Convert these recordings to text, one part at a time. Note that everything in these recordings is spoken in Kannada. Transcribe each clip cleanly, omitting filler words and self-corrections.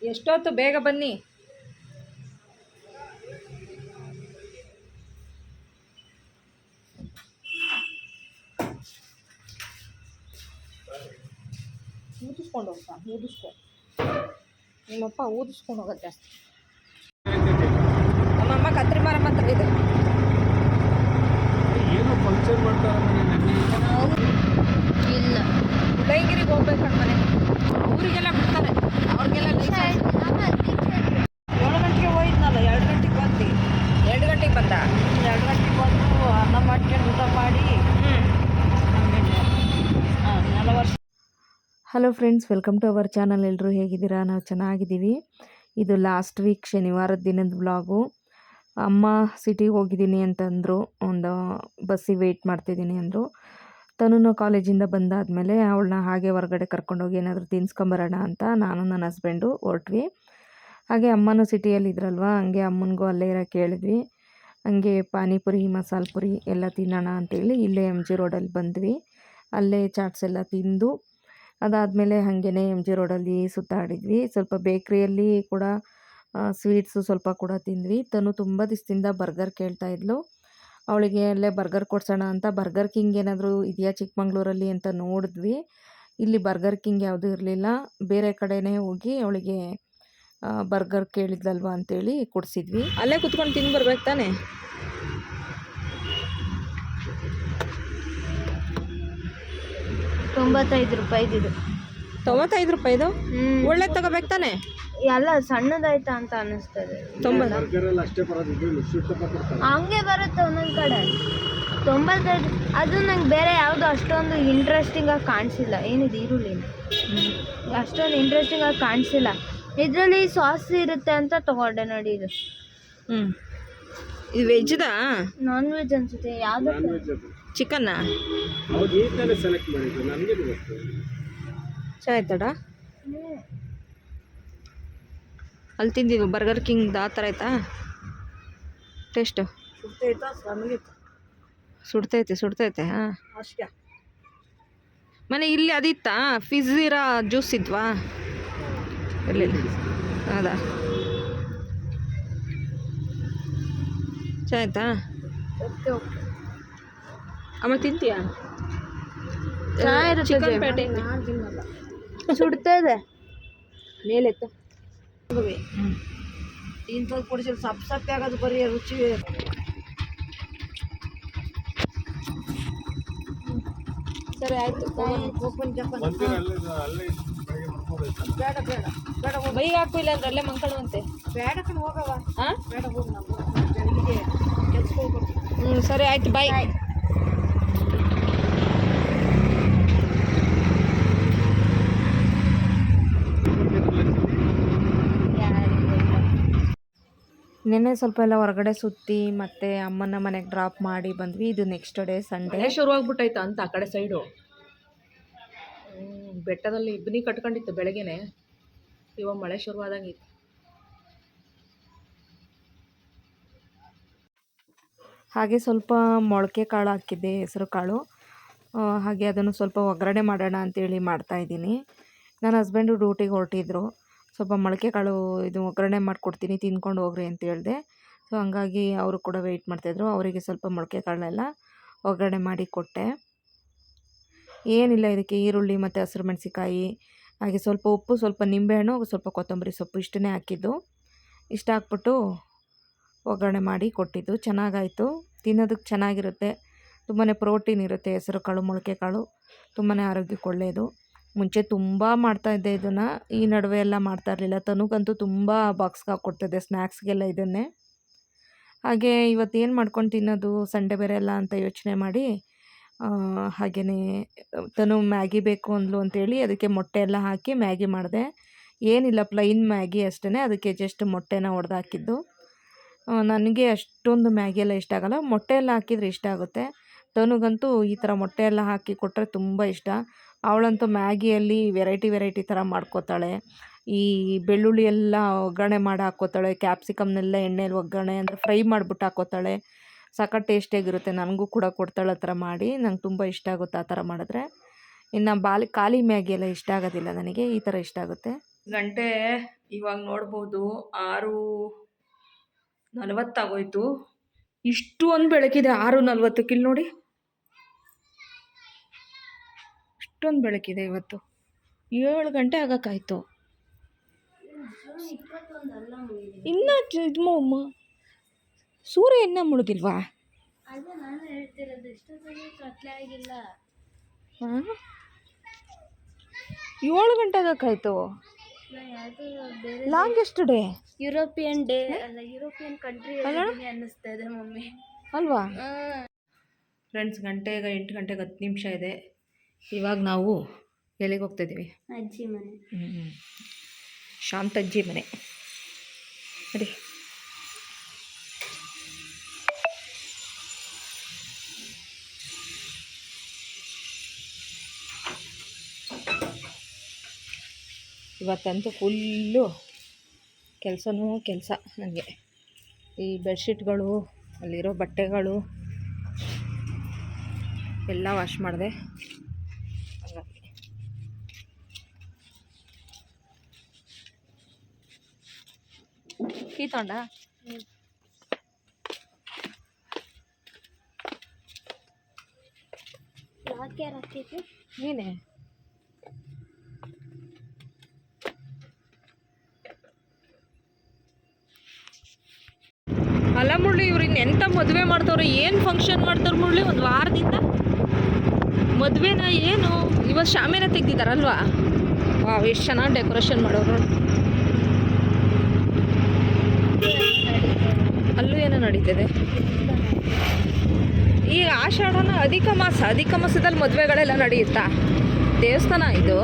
ಎಷ್ಟೊತ್ತು ಬೇಗ ಬನ್ನಿ. ಊದಿಸ್ಕೊಂಡು ಹೋಗ್ತಾ ನಿಮ್ಮಪ್ಪ ಊದಿಸ್ಕೊಂಡು ಹೋಗೋದು ಜಾಸ್ತಿ. ನಮ್ಮಮ್ಮ ಕತ್ರಿ ಮಾರಮ್ಮ ಹತ್ರ ಇದೆ. ಏನೋ ಫಂಕ್ಷನ್ ಮಾಡ್ತಾರೆ ಇಲ್ಲ ಉಳ್ಳಂಗಿರಿಗೆ ಹೋಗ್ಬೇಕಂತ ಮನೆ ಊರಿಗೆಲ್ಲ ಬಿಡ್ತಾರೆ ಅವ್ರಿಗೆಲ್ಲ ಲೈಸೆನ್ಸ್. 7 ಗಂಟೆಗೆ ಹೋಯ್ತನಲ್ಲ, 2 ಗಂಟೆಗೆ ಬಂದು 2 ಗಂಟೆಗೆ ಬಂದ. 2 ಗಂಟೆಗೆ ಬಂದು ಅನ್ನ ಮಾಡ್ಕೊಂಡು ಊಟ ಮಾಡಿ ನೆಲ ವರ್ಷ. Hello friends, welcome to our channel. ಎಲ್ಲರೂ ಹೇಗಿದ್ದೀರಾ? ನಾವು ಚೆನ್ನಾಗಿದ್ದೀವಿ. ಇದು ಲಾಸ್ಟ್ ವೀಕ್ ಶನಿವಾರದ ದಿನದ ವ್ಲಾಗು. ಅಮ್ಮ ಸಿಟಿಗೆ ಹೋಗಿದ್ದೀನಿ ಅಂತಂದರು, ಒಂದು ಬಸ್ಸಿಗೆ ವೆಯ್ಟ್ ಮಾಡ್ತಿದ್ದೀನಿ ಅಂದರು. ತನು ಕಾಲೇಜಿಂದ ಬಂದಾದಮೇಲೆ ಅವಳನ್ನ ಹಾಗೆ ಹೊರಗಡೆ ಕರ್ಕೊಂಡೋಗಿ ಏನಾದರೂ ತಿನ್ಸ್ಕೊಂಬರೋಣ ಅಂತ ನಾನು ನನ್ನ ಹಸ್ಬೆಂಡು ಹೊರಟ್ವಿ. ಹಾಗೆ ಅಮ್ಮನೂ ಸಿಟಿಯಲ್ಲಿದ್ರಲ್ವ, ಹಂಗೆ ಅಮ್ಮನಿಗೂ ಅಲ್ಲೇ ಇರೋಕ್ಕೆ ಹೇಳಿದ್ವಿ. ಹಂಗೆ ಪಾನಿಪುರಿ, ಮಸಾಲೆ ಪುರಿ ಎಲ್ಲ ತಿನ್ನೋಣ ಅಂತೇಳಿ ಇಲ್ಲೇ ಎಮ್ ಜಿ ರೋಡಲ್ಲಿ ಬಂದ್ವಿ. ಅಲ್ಲೇ ಚಾಟ್ಸ್ ಎಲ್ಲ ತಿಂದು ಅದಾದಮೇಲೆ ಹಾಗೇ ಎಮ್ ಜಿ ರೋಡಲ್ಲಿ ಸುತ್ತಾಡಿದ್ವಿ. ಸ್ವಲ್ಪ ಬೇಕ್ರಿಯಲ್ಲಿ ಕೂಡ ಸ್ವೀಟ್ಸು ಸ್ವಲ್ಪ ಕೂಡ ತಿಂದ್ವಿ. ತನು ತುಂಬ ದಿವಸದಿಂದ ಬರ್ಗರ್ ಕೇಳ್ತಾಯಿದ್ಲು. ಅವಳಿಗೆ ಅಲ್ಲೇ ಬರ್ಗರ್ ಕೊಡ್ಸೋಣ ಅಂತ ಬರ್ಗರ್ ಕಿಂಗ್ ಏನಾದರೂ ಇದೆಯಾ ಚಿಕ್ಕಮಂಗ್ಳೂರಲ್ಲಿ ಅಂತ ನೋಡಿದ್ವಿ. ಇಲ್ಲಿ ಬರ್ಗರ್ ಕಿಂಗ್ ಯಾವುದೂ ಇರಲಿಲ್ಲ. ಬೇರೆ ಕಡೆನೇ ಹೋಗಿ ಅವಳಿಗೆ ಬರ್ಗರ್ ಕೇಳಿದ್ಲಲ್ವ ಅಂತೇಳಿ ಕೊಡಿಸಿದ್ವಿ. ಅಲ್ಲೇ ಕುತ್ಕೊಂಡು ತಿಂದು ಬರ್ಬೇಕು ತಾನೆ. ₹95 ₹95 ಒಳ್ಳೆ ತಗೋಬೇಕು ತಾನೆ. ಎಲ್ಲ ಸಣ್ಣದಾಯ್ತಾ ಅಂತ ಅನ್ನಿಸ್ತದೆ. 90 ಹಂಗೆ ಬರುತ್ತೆ ಒಂದೊಂದು ಕಡೆ 95. ಅದು ನಂಗೆ ಬೇರೆ ಯಾವುದು ಅಷ್ಟೊಂದು ಇಂಟ್ರೆಸ್ಟಿಂಗಾಗಿ ಕಾಣಿಸಿಲ್ಲ. ಏನಿದೆ ಈರುಳ್ಳಿನ ಅಷ್ಟೊಂದು ಇಂಟ್ರೆಸ್ಟಿಂಗಾಗಿ ಕಾಣಿಸಿಲ್ಲ. ಇದರಲ್ಲಿ ಸಾಸ್ ಇರುತ್ತೆ ಅಂತ ತಗೊಂಡೆ ನೋಡಿ. ಇದು ಇದು ವೆಜ್ದಾ ನಾನ್ ವೆಜ್ ಅನ್ಸುತ್ತೆ. ಯಾವುದು ಚಿಕನ್ನಾ? ಚೆನ್ನಾಯ್ತಡ. ಅಲ್ಲಿ ತಿಂದಿದ್ದು ಬರ್ಗರ್ ಕಿಂಗ್ ಆ ಥರ ಆಯ್ತಾ ಟೇಸ್ಟು? ಸುಡ್ತೈತೆ. ಹಾಂ ಅಷ್ಟೇ. ಮನೆ ಇಲ್ಲಿ ಅದಿತ್ತಾ ಫಿಝಿರಾ ಜ್ಯೂಸ್ ಇದ್ವಾ? ಇರಲಿಲ್ಲ. ಹೌದಾ, ಚೆನ್ನಾಯ್ತಾ? ಅಮ್ಮ ತಿಂತೀಯಾ? ಚಿಕನ್ ಪೇಟೆ ಸುಡ್ತಾ ಇದೆ ಮೇಲೆತ್ತ. ಇಂಥದ್ದು ಕೊಡಿಸಿ ಸಪ್ಪೆ ಆಗೋದು ಬರೀ ರುಚಿ. ಸರಿ ಆಯ್ತು. ಬೇಡ ಬೈಗೆ ಹಾಕು, ಇಲ್ಲ ಅಂದ್ರೆ ಅಲ್ಲೇ ಮಂಕಳುವಂತೆ. ಬೇಡ ಕಡೆ ಹೋಗವ. ಹಾಂ ಬೇಡ ಹೋಗಿ ನಾವು ಬೆಳಗ್ಗೆ ಕೆಲ್ಸಕ್ಕೆ ಹೋಗ್ಬೇಕು. ಸರಿ ಆಯ್ತು, ಬಾಯ್. ನೆನ್ನೆ ಸ್ವಲ್ಪ ಎಲ್ಲ ಹೊರಗಡೆ ಸುತ್ತಿ ಮತ್ತೆ ಅಮ್ಮನ ಮನೆಗೆ ಡ್ರಾಪ್ ಮಾಡಿ ಬಂದ್ವಿ. ಇದು ನೆಕ್ಸ್ಟ್ ಡೇ ಸಂಡೇ. ಶುರುವಾಗ್ಬಿಟ್ಟೈತಾ ಅಂತ ಆ ಕಡೆ ಸೈಡು ಬೆಟ್ಟದಲ್ಲಿ ಇಬ್ಬನಿ ಕಟ್ಕೊಂಡಿತ್ತು ಬೆಳಗ್ಗೆನೆ. ಇವಾಗ ಮಳೆ ಶುರುವಾದಂಗಿತ್ತು. ಹಾಗೆ ಸ್ವಲ್ಪ ಮೊಳಕೆ ಕಾಳು ಹಾಕಿದ್ದೆ, ಹೆಸರು ಕಾಳು. ಹಾಗೆ ಅದನ್ನು ಸ್ವಲ್ಪ ಒಗ್ಗರಣೆ ಮಾಡೋಣ ಅಂತೇಳಿ ಮಾಡ್ತಾಯಿದ್ದೀನಿ. ನನ್ನ ಹಸ್ಬೆಂಡು ಡ್ಯೂಟಿಗೆ ಹೊರಟಿದ್ರು. ಸ್ವಲ್ಪ ಮೊಳಕೆ ಕಾಳು ಇದು ಒಗ್ಗರಣೆ ಮಾಡಿಕೊಡ್ತೀನಿ, ತಿನ್ಕೊಂಡು ಹೋಗ್ರಿ ಅಂತ ಹೇಳಿದೆ. ಸೊ ಹಂಗಾಗಿ ಅವರು ಕೂಡ ವೆಯ್ಟ್ ಮಾಡ್ತಾಯಿದ್ರು. ಅವರಿಗೆ ಸ್ವಲ್ಪ ಮೊಳಕೆ ಕಾಳನ್ನೆಲ್ಲ ಒಗ್ಗರಣೆ ಮಾಡಿ ಕೊಟ್ಟೆ. ಏನಿಲ್ಲ, ಇದಕ್ಕೆ ಈರುಳ್ಳಿ ಮತ್ತು ಹಸಿರು ಮೆಣಸಿಕಾಯಿ, ಹಾಗೆ ಸ್ವಲ್ಪ ಉಪ್ಪು, ಸ್ವಲ್ಪ ನಿಂಬೆಹಣ್ಣು, ಸ್ವಲ್ಪ ಕೊತ್ತಂಬರಿ ಸೊಪ್ಪು ಇಷ್ಟನ್ನೇ ಹಾಕಿದ್ದು. ಇಷ್ಟ ಹಾಕ್ಬಿಟ್ಟು ಒಗ್ಗರಣೆ ಮಾಡಿ ಕೊಟ್ಟಿದ್ದು. ಚೆನ್ನಾಗಾಯಿತು, ತಿನ್ನೋದಕ್ಕೆ ಚೆನ್ನಾಗಿರುತ್ತೆ. ತುಂಬಾ ಪ್ರೋಟೀನ್ ಇರುತ್ತೆ ಹೆಸರು ಕಾಳು, ಮೊಳಕೆ ಕಾಳು ತುಂಬಾ ಆರೋಗ್ಯಕ್ಕೆ ಒಳ್ಳೆಯದು. ಮುಂಚೆ ತುಂಬ ಮಾಡ್ತಾಯಿದ್ದೆ ಇದನ್ನು, ಈ ನಡುವೆ ಎಲ್ಲ ಮಾಡ್ತಾ ಇರಲಿಲ್ಲ. ತನಗಂತೂ ತುಂಬ ಬಾಕ್ಸ್ಗೆ ಹಾಕ್ಕೊಡ್ತಿದ್ದೆ ಸ್ನ್ಯಾಕ್ಸ್ಗೆಲ್ಲ ಇದನ್ನೇ. ಹಾಗೆ ಇವತ್ತೇನು ಮಾಡ್ಕೊಂಡು ತಿನ್ನೋದು, ಸಂಡೇ ಬೇರೆ ಎಲ್ಲ ಅಂತ ಯೋಚನೆ ಮಾಡಿ ಹಾಗೆಯೇ ತನು ಮ್ಯಾಗಿ ಬೇಕು ಅಂದ್ಲು ಅಂತೇಳಿ ಅದಕ್ಕೆ ಮೊಟ್ಟೆ ಎಲ್ಲ ಹಾಕಿ ಮ್ಯಾಗಿ ಮಾಡಿದೆ. ಏನಿಲ್ಲ, ಪ್ಲೈನ್ ಮ್ಯಾಗಿ ಅಷ್ಟೇ. ಅದಕ್ಕೆ ಜಸ್ಟ್ ಮೊಟ್ಟೆನ ಒಡೆದು ಹಾಕಿದ್ದು. ನನಗೆ ಅಷ್ಟೊಂದು ಮ್ಯಾಗಿ ಎಲ್ಲ ಇಷ್ಟ ಆಗೋಲ್ಲ, ಮೊಟ್ಟೆ ಎಲ್ಲ ಹಾಕಿದರೆ ಇಷ್ಟ ಆಗುತ್ತೆ. ತನುಗಂತೂ ಈ ಥರ ಮೊಟ್ಟೆ ಎಲ್ಲ ಹಾಕಿ ಕೊಟ್ಟರೆ ತುಂಬ ಇಷ್ಟ. ಅವಳಂತೂ ಮ್ಯಾಗಿಯಲ್ಲಿ ವೆರೈಟಿ ಥರ ಮಾಡ್ಕೋತಾಳೆ. ಈ ಬೆಳ್ಳುಳ್ಳಿ ಎಲ್ಲ ಒಗ್ಗರಣೆ ಮಾಡಿ ಹಾಕ್ಕೋತಾಳೆ, ಕ್ಯಾಪ್ಸಿಕಮ್ನೆಲ್ಲ ಎಣ್ಣೆಯಲ್ಲಿ ಒಗ್ಗರಣೆ ಅಂದರೆ ಫ್ರೈ ಮಾಡಿಬಿಟ್ಟು ಹಾಕ್ಕೋತಾಳೆ. ಸಖತ್ ಟೇಸ್ಟಿಯಾಗಿರುತ್ತೆ. ನನಗೂ ಕೂಡ ಕೊಡ್ತಾಳೆ ಆ ಥರ ಮಾಡಿ. ನಂಗೆ ತುಂಬ ಇಷ್ಟ ಆಗುತ್ತೆ ಆ ಥರ ಮಾಡಿದ್ರೆ. ಇನ್ನು ಖಾಲಿ ಮ್ಯಾಗಿ ಎಲ್ಲ ಇಷ್ಟ ಆಗೋದಿಲ್ಲ ನನಗೆ, ಈ ಥರ ಇಷ್ಟ ಆಗುತ್ತೆ. ಗಂಟೆ ಇವಾಗ ನೋಡ್ಬೋದು 6:40 ಇಷ್ಟೊಂದು ಬೆಳಕಿದೆ. 6:40 ಇಲ್ಲಿ ನೋಡಿ, ಇಷ್ಟೊಂದು ಬೆಳಕಿದೆ ಇವತ್ತು. 7 ಗಂಟೆ ಆಗಕ್ಕಾಯ್ತು. ಇನ್ನು ಇದು ಸೂರ್ಯ ಇನ್ನೂ ಮುಳುಗಿಲ್ವಾ? ಅದು ನಾನು ಹೇಳ್ತಿರೋದು, ಇಷ್ಟೊತ್ತಲ್ಲಿ ಕತ್ಲೆ ಆಗಿಲ್ಲ. ಹಾಂ, 7 ಗಂಟೆ ಆಗಕ್ಕಾಯ್ತು. ಬೇರೆ ಲಾಂಗೆಸ್ಟ್ ಡೇ, ಯುರೋಪಿಯನ್ ಡೇ ಅಲ್ಲ, ಯುರೋಪಿಯನ್ ಕಂಟ್ರಿ ಅನ್ನಿಸ್ತಾ ಇದೆ ಮಮ್ಮಿ, ಅಲ್ವಾ? ಫ್ರೆಂಡ್ಸ್, ಗಂಟೆ ಈಗ 8 ಗಂಟೆಗೆ 10 ನಿಮಿಷ ಇದೆ. ಇವಾಗ ನಾವು ಎಲ್ಲಿಗೆ ಹೋಗ್ತಾಯಿದ್ದೀವಿ? ಅಜ್ಜಿ ಮನೆ. ಶಾಂತಜ್ಜಿ ಮನೆ. ಅದೇ ಇವತ್ತಂತೂ ಫುಲ್ಲು ಕೆಲಸನೂ ಕೆಲಸ ನನಗೆ. ಈ ಬೆಡ್ಶೀಟ್ಗಳು, ಅಲ್ಲಿರೋ ಬಟ್ಟೆಗಳು ಎಲ್ಲ ವಾಶ್ ಮಾಡಿದೆ. ಹಾಗಾಗಿ ಕೀ ತಗೊಂಡ ಯಾಕೆ ಹಾಕಿದ್ದು? ನೀನೇ ಅಲ್ಲ ಮುರಳಿ, ಇವ್ರು ಇನ್ನೆಂಥ ಮದುವೆ ಮಾಡ್ತವ್ರೆ, ಏನು ಫಂಕ್ಷನ್ ಮಾಡ್ತಾರೆ ಮುರಳಿ? ಒಂದು ವಾರದಿಂದ ಮದುವೆನ ಏನು? ಇವತ್ತು ಶಾಮಿಯಾನ ತೆಗ್ದಿದ್ದಾರಲ್ವಾ? ವಾವ್, ಎಷ್ಟು ಚೆನ್ನಾಗಿ ಡೆಕೋರೇಷನ್ ಮಾಡೋರು. ಅಲ್ಲೂ ಏನೋ ನಡೀತಿದೆ. ಈಗ ಆಷಾಢನ ಅಧಿಕ ಮಾಸದಲ್ಲಿ ಮದುವೆಗಳೆಲ್ಲ ನಡೆಯುತ್ತಾ? ದೇವಸ್ಥಾನ ಇದು,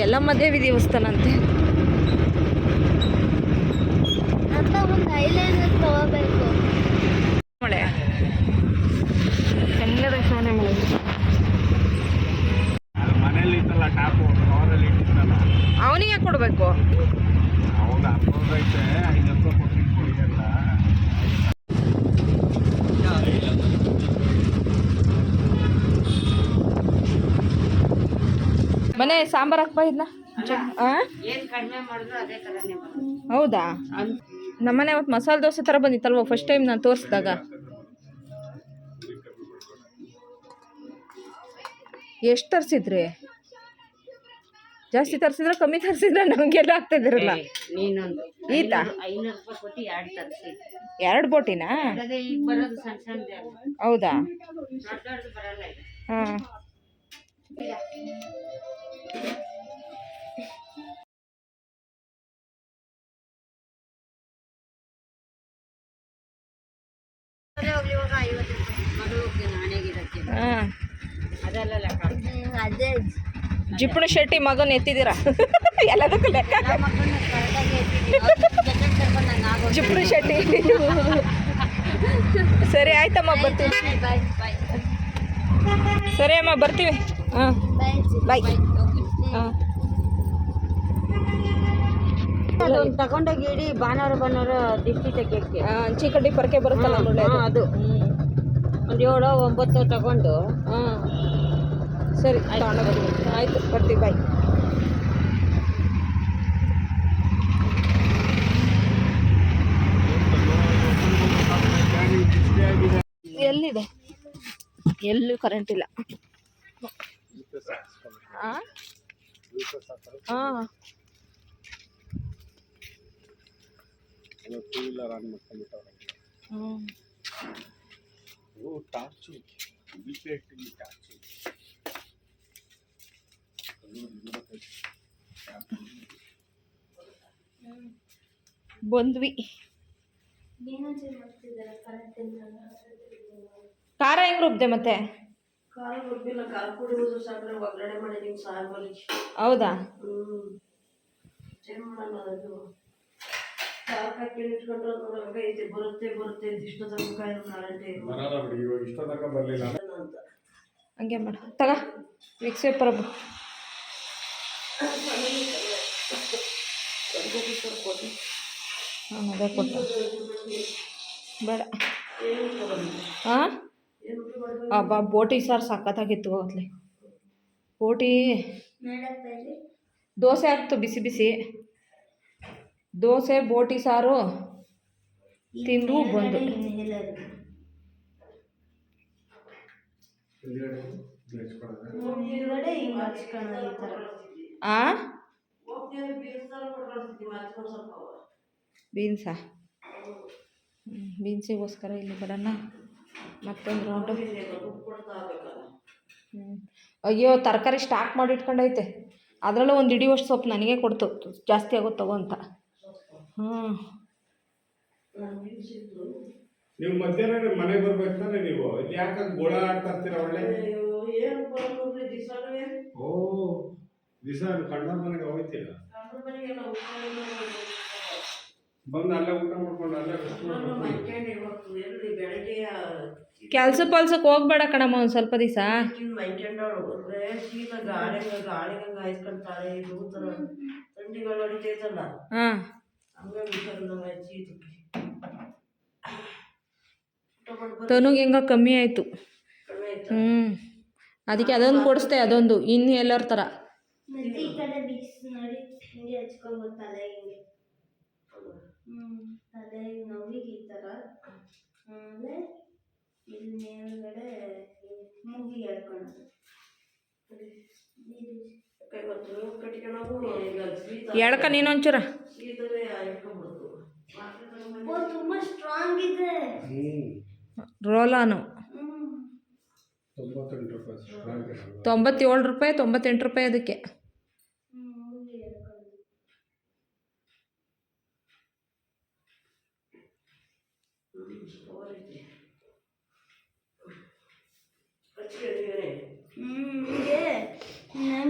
ಯಲ್ಲಮ್ಮ ದೇವಿ ದೇವಸ್ಥಾನ ಅಂತೆ. ಅಂತ ಒಂದು ಐಲೈನರ್ ತಗೋಬೇಕು. ಮಳೆ ಎಲ್ಲದ ಸ್ನಾನ ಮಾಡೋದು. ಮನೇಲಿ ಇತ್ತಲ್ಲ ಟಾಪು, ಅವರಲ್ಲಿ ಇಟ್ಟಿದ್ದಲ್ಲ, ಅವನಿಗೆ ಕೊಡಬೇಕು. ಅವಾಗ ಅಪ್ರೋಡ್ ಐತೆ 500 ರೂಪಾಯಿ ಕೊಟ್ಟಿದ್ದು ಕೊಡಿ ಅಂತ. ಮನೆ ಸಾಂಬಾರು ಹಾಕ್ಬಾ ಇದನ್ನ. ಹೌದಾ? ನಮ್ಮನೆ ಅವತ್ತು ಮಸಾಲೆ ದೋಸೆ ಥರ ಬಂದಿತ್ತಲ್ವ ಫಸ್ಟ್ ಟೈಮ್ ನಾನು ತೋರಿಸಿದಾಗ. ಎಷ್ಟು ತರಿಸಿದ್ರಿ? ಜಾಸ್ತಿ ತರಿಸಿದ್ರೆ ಕಮ್ಮಿ ತರಿಸಿದ್ರೆ ನಮಗೆಲ್ಲ ಆಗ್ತಿದ್ರಲ್ಲ. ಈತ 2 ಬೋಟಿನಾ? ಹೌದಾ? ಹಾಂ. ಹಾಂ, ಅದೇ ಜಿಪ್ಪಣ ಶೆಟ್ಟಿ ಮಗನ ಎತ್ತಿದ್ದೀರಾ ಎಲ್ಲದಕ್ಕೂ ಲೆಕ್ಕ. ಜಿಪ್ಪಣ ಶೆಟ್ಟಿ. ಸರಿ ಆಯ್ತಮ್ಮ, ಬರ್ತೀವಿ. ಸರಿ ಅಮ್ಮ, ಬರ್ತೀವಿ. ಹಾಂ, ಬಾಯ್. ಹಾಂ, ತಗೊಂಡೋಗಿ ಇಡೀ ಭಾನುವಾರ ದಿಷ್ಟಿ ತೆಗಿಯಕ್ಕೆ ಚೀಕಡ್ಡಿ ಪರಕೆ ಬರುತ್ತಲ್ಲ ಒಳ್ಳೆ ಅದು ಒಂದು 7-9 ತಗೊಂಡು. ಹಾಂ, ಸರಿ ತಗೊಂಡೋಗ್ತೀವಿ. ಆಯಿತು, ಬರ್ತೀವಿ, ಬಾಯ್. ಎಲ್ಲಿದೆ? ಎಲ್ಲೂ ಕರೆಂಟ್ ಇಲ್ಲ. ಹಾಂ, ಹಾಂ, ಟೂ ವೀಲರ್ ಆನ್ ಮಾಡ್ಕೊಂಡ್ಬಿಟ್ಟವ್ರೆ. ಓ, ಟಾರ್ಚು ಟಾರ್ಚು ಬಂದ್ವಿ. ಖಾರ ಹೆಂಗ್ ರುಬ್ದೆ ಮತ್ತೆ? ಹೌದಾ? ಹಂಗೆ ಮಾಡ. ತಗ ವಿಕ್ಸ್ ಪೇಪರ್ ಹಾಂ, ಅದೇ ಕೊಟ್ಟ ಬೇಡ. ಹಾಂ, ಅಬ್ಬಾ ಬೋಟಿ ಸಾರು ಸಖತ್ತಾಗಿತ್ತು. ಅವತ್ತಲ್ಲಿ ಬೋಟಿ ದೋಸೆ ಆಗ್ತು ಬಿಸಿ ಬಿಸಿ ದೋಸೆ ಬೋಟಿ ಸಾರು ತಿಂದು ಬಂದು ಆ ಬೀನ್ಸಾ ಬೀನ್ಸಿಗೋಸ್ಕರ ಇಲ್ಲಿ ಬರೋಣ ಮತ್ತೊಂದು ರೌಂಡು. ಅಯ್ಯೋ ತರಕಾರಿ ಸ್ಟಾಕ್ ಮಾಡಿ ಇಟ್ಕೊಂಡೈತೆ, ಅದರಲ್ಲೂ ಒಂದು ಹಿಡಿಯುವಷ್ಟು ಸೊಪ್ಪು ನನಗೆ ಕೊಡ್ತು, ಜಾಸ್ತಿ ಆಗೋದು ತಗೋ ಅಂತ. ನೀವು ಮಧ್ಯಾಹ್ನ ಮನೆಗೆ ಬರ್ಬೇಕು ತಾನೆ ನೀವು, ಇಲ್ಲಿ ಯಾಕೆ ಗೋಳ ಆಡ್ತಾ ಇರ್ತೀರ ಒಳ್ಳೆ? ಓ ದಿವಸ ಕಣ್ಣರ ಮನೆಗೆ ಹೋಗ್ತೀರ, ಬಂದು ಅಲ್ಲೇ ಊಟ ಮಾಡ್ಕೊಂಡು ಅಲ್ಲೇ ಕೆಲ್ಸ ಪಲ್ಸಕ್ಕೆ ಹೋಗ್ಬೇಡ ಕಣಮ್ಮ ಒಂದು ಸ್ವಲ್ಪ ದಿವಸ. ಹಾಂ ತನುಗೆ ಹೆಂಗ ಕಮ್ಮಿ ಆಯಿತು. ಅದಕ್ಕೆ ಅದೊಂದು ಕೊಡಿಸ್ದೆ, ಅದೊಂದು ಇನ್ನು ಎಲ್ಲರ ಥರ ಈ ಕಡೆ ಬಿಕ್ಸ್ ನೋಡಿ ಹಿಂಗೆ ಹಚ್ಕೊಬೋದು ತಲೆ ಹಿಂಗೆ. ತಲೆ ನೋವಿಗೆ ಈ ಥರ, ಆಮೇಲೆ ಇಲ್ಲಿ ಮೇಲ್ಗಡೆ ಮೂಗಿಗೆ ಹೇಳ್ಕೊಳ್ಳೋದು. ಎಳ್ಕ ನೀನೊಂಚೂರ ತುಂಬ ಸ್ಟ್ರಾಂಗ್ ಇದೆ ರೋಲಾನು. 97 ರೂಪಾಯಿ 98 ರೂಪಾಯಿ ಅದಕ್ಕೆ.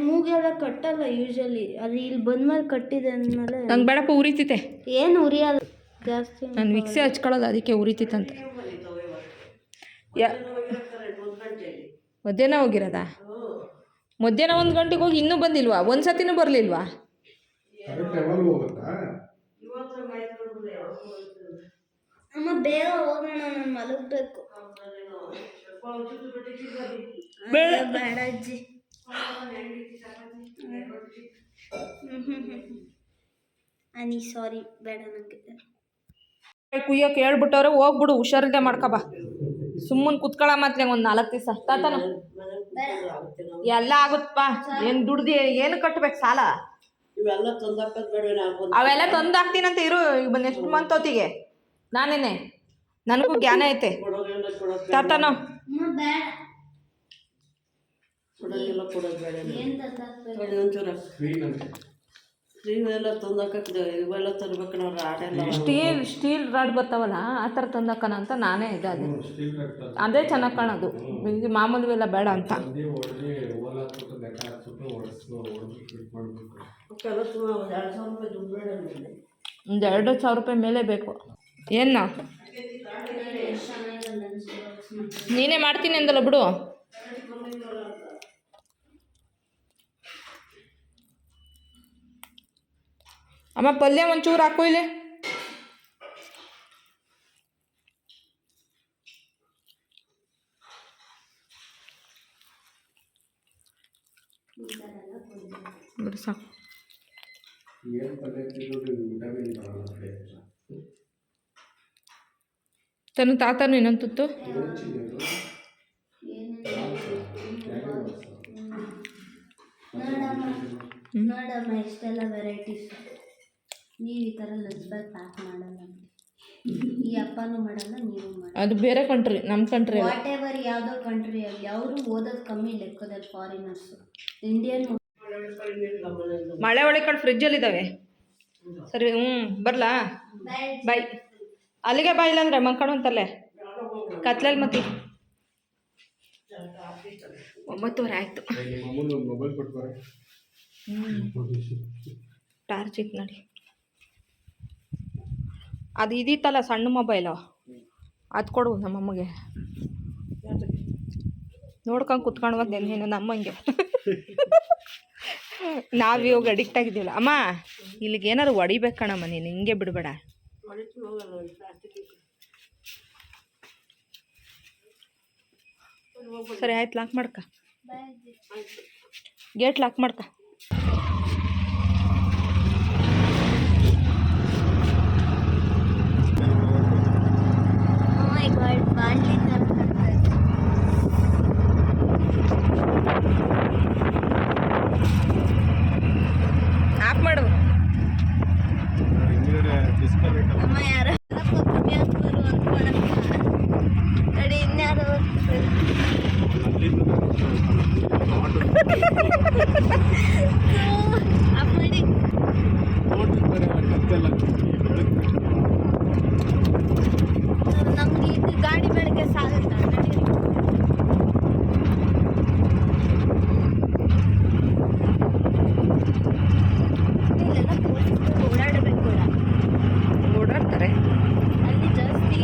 ಮೂಗೆಲ್ಲ ಕಟ್ಟಲ್ಲ ಯೂಶಲಿ, ಅದು ಇಲ್ಲಿ ಬಂದ್ಮೇಲೆ ಕಟ್ಟಿದೆ ಅಂದಮೇಲೆ ನಂಗೆ ಬೇಡಪ್ಪ ಉರಿತೈತೆ. ಏನು ಉರಿಯಲ್ಲ ಜಾಸ್ತಿ, ನಾನು ವಿಕ್ಸೆ ಹಚ್ಕೊಳ್ಳೋದು ಅದಕ್ಕೆ ಉರಿತೈತಂತ. ಮಧ್ಯಾಹ್ನ ಹೋಗಿರೋದಾ? ಮಧ್ಯಾಹ್ನ 1 ಗಂಟೆಗೆ ಹೋಗಿ ಇನ್ನೂ ಬಂದಿಲ್ವಾ? ಒಂದು ಸತಿನೂ ಬರಲಿಲ್ವಾ? ಅಮ್ಮ ಬೇಗ ಹೋಗೋಣ, ನಾನು ಮಲಗಬೇಕು. ಬೇಡ ಅಜ್ಜಿ, ಅನಿ ಸಾರಿ, ಬೇಡ ನನಗೆ. ಕುಯ್ಯೋಕೆ ಹೇಳ್ಬಿಟ್ಟವ್ರೆ, ಹೋಗ್ಬಿಡು, ಹುಷಾರಿದ್ದೆ ಮಾಡ್ಕೊಬಾ. ಸುಮ್ಮನೆ ಕುತ್ಕೊಳ್ಳ ಮಾತ್ರ ಒಂದು 4 ದಿವಸ ತಾತನ ಎಲ್ಲ ಆಗುತ್ತಪ್ಪ. ಏನು ದುಡ್ದು ಏನು ಕಟ್ಬೇಕು ಸಾಲ? ಅವೆಲ್ಲ ತಂದು ಹಾಕ್ತೀನಂತ ಇರು. ಈಗ ನೆಕ್ಸ್ಟ್ ಮಂತ್ ಹೊತ್ತಿಗೆ ನಾನೇನೆ, ನನಗೂ ಜ್ಞಾನ ಐತೆ ತಾತನ. ಸ್ಟೀಲ್ ರಾಡ್ ಬರ್ತಾವಲ್ಲ ಆ ಥರ ತಂದಾಕಣ ಅಂತ ನಾನೇ ಇದ್ದಾನೆ. ಅದೇ ಚೆನ್ನಾಗಿ ಕಾಣೋದು, ಇದು ಮಾಮೂಲಿ ಎಲ್ಲ ಬೇಡ ಅಂತ. ಒಂದು 2,000 ರೂಪಾಯಿ ಮೇಲೆ ಬೇಕು. ಏನು ನೀನೇ ಮಾಡ್ತೀನಿ ಅಂದಲ್ಲ ಬಿಡು. ಅಮ್ಮ ಪಲ್ಯ ಒಂಚೂರು ಹಾಕು ಇಲ್ಲಿ. ಬಿಡು ಸಾಕು. ತನ್ನ ತಾತನು ಇನ್ನೊಂದು ತುತ್ತು. ನೋಡಮ್ಮ ಇಷ್ಟೆಲ್ಲ ವೆರೈಟೀಸ್. ನೀವು ಈ ಥರ ಲಂಚ್ ಬ್ಯಾಗ್ ಪ್ಯಾಕ್ ಮಾಡಲ್ಲ, ಈ ಅಪ್ಪನೂ ಮಾಡಲ್ಲ, ನೀವು ಮಾಡಲ್ಲ. ಅದು ಬೇರೆ ಕಂಟ್ರಿ, ನಮ್ಮ ಕಂಟ್ರಿ ವಾಟ್ ಎವರ್ ಯಾವುದೋ ಕಂಟ್ರಿ ಅಲ್ಲಿ ಅವರು ಓದೋದು ಕಮ್ಮಿ ಲೆಕ್ಕದಲ್ಲಿ ಫಾರಿನರ್ಸು. ಇಂಡಿಯನ್ ಮಳೆ ಒಳಗೆ ಕಡೆ ಫ್ರಿಜ್ಜಲ್ಲಿದ್ದಾವೆ. ಸರಿ ಬರಲಾ? ಬಾಯ್. ಅಲ್ಲಿಗೆ ಬಾಯ್, ಇಲ್ಲಾಂದ್ರೆ ಮಲ್ಕೊಳ್ಳುವಂತಲ್ಲೇ ಕತ್ಲಲ್ಲಿ ಮತ್ತೆ 9:00 ಆಯಿತು. ಟಾರ್ಚ್ ಇತ್ತು ನೋಡಿ, ಅದು ಇದಿತ್ತಲ್ಲ ಸಣ್ಣ ಮೊಬೈಲು, ಅದು ಕೊಡು ನಮ್ಮಮ್ಮಗೆ. ನೋಡ್ಕೊಂಡು ಕುತ್ಕೊಂಡು ಬಂದೇನು ನಮ್ಮಂಗೆ. ನಾವು ಇವಾಗ ಅಡಿಕ್ಟ್ ಆಗಿದ್ದೀವಲ್ಲ ಅಮ್ಮ. ಇಲ್ಲಿಗೆ ಏನಾದ್ರು ಹೊಡಿಬೇಕಣಮ್ಮ, ನೀನು ಹಿಂಗೆ ಬಿಡಬೇಡ. ಸರಿ ಆಯ್ತು, ಲಾಕ್ ಮಾಡ್ಕ, ಗೇಟ್ ಲಾಕ್ ಮಾಡ್ಕ. ಆಫ್ ಮಾಡು. ಹಿಂದ್ಗಡೆ ಡಿಸ್ಕನೆಕ್ಟ್ ಅಮ್ಮ ಯಾರ ಕಡೆ ಇನ್ಯಾರು ಅಪ್ಪಡಿ ನಮ್ಗೆ ಇದು ಗಾಡಿ ಬೆಳಗ್ಗೆ ಸಾಗುತ್ತಾ ಇಲ್ಲೆಲ್ಲ ಪೊಲೀಸರು ಓಡಾಡಬೇಕು ಕೂಡ ಓಡಾಡ್ತಾರೆ. ಅಲ್ಲಿ ಜಾಸ್ತಿ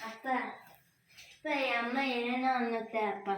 ಅಪ್ಪ ಅಮ್ಮ ಏನೇನೋ ಅನ್ನುತ್ತೆ ಅಪ್ಪ